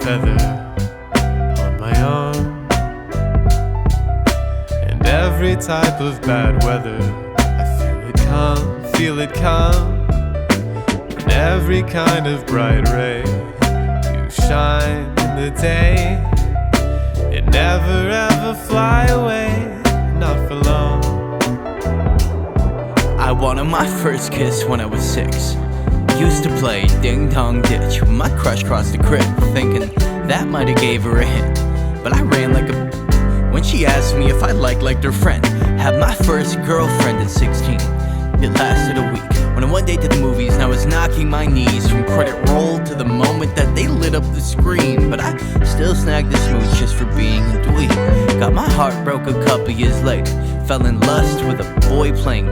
feather on my arm. And every type of bad weather, I feel it come. And every kind of bright ray, you shine in the day. It never ever fly away, not for long. I wanted my first kiss when I was 6. Used to play ding dong ditch when my crush crossed the crib, thinking that might have gave her a hint. But I ran like a when she asked me if I liked her friend. Had my first girlfriend at 16. It lasted a week. When I one day to the movies and I was knocking my knees from credit roll to the moment that they lit up the screen. But I still snagged the smooch just for being a dweeb. Got my heart broke a couple years later. Fell in lust with a boy playing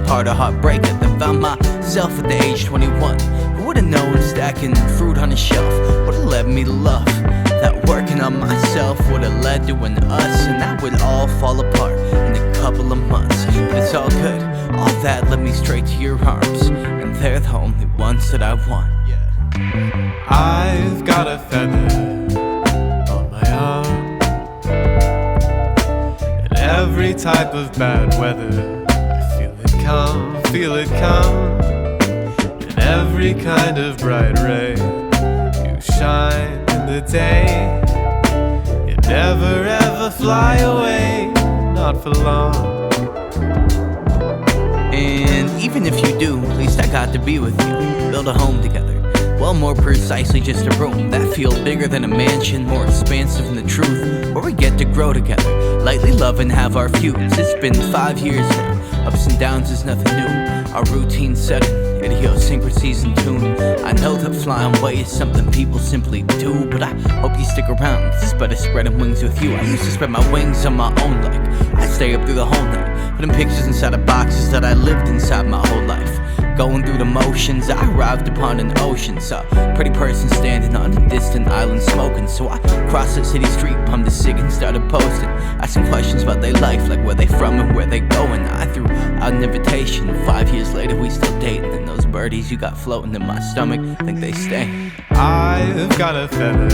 part of Heartbreaker. Then found myself at the age 21. Who would've known stacking fruit on a shelf would've led me to love? That working on myself would've led to an us, and that would all fall apart in a couple of months. But it's all good, all that led me straight to your arms, and they're the only ones that I want. I've got a feather on my arm. And every type of bad weather, I feel it come. And every kind of bright ray, you shine in the day. It never ever fly away, not for long. And even if you do, at least I got to be with you, build a home together. Well, more precisely just a room that feels bigger than a mansion, more expansive than the truth, where we get to grow together, lightly love and have our feuds. It's been 5 years now, ups and downs is nothing new. Our routine setting, idiosyncrasies in tune. I know that flying away is something people simply do, but I hope you stick around, cause it's better spreading wings with you. I used to spread my wings on my own like I'd stay up through the whole night, putting pictures inside of boxes that I lived inside my whole life. Going through the motions, I arrived upon an ocean. Saw a pretty person standing on a distant island smoking. So I crossed the city street, pumped a cig and started posting, asking questions about their life, like where they from and where they going. I threw out an invitation. 5 years later, we still dating, and those birdies you got floating in my stomach think they stay. I've got a feather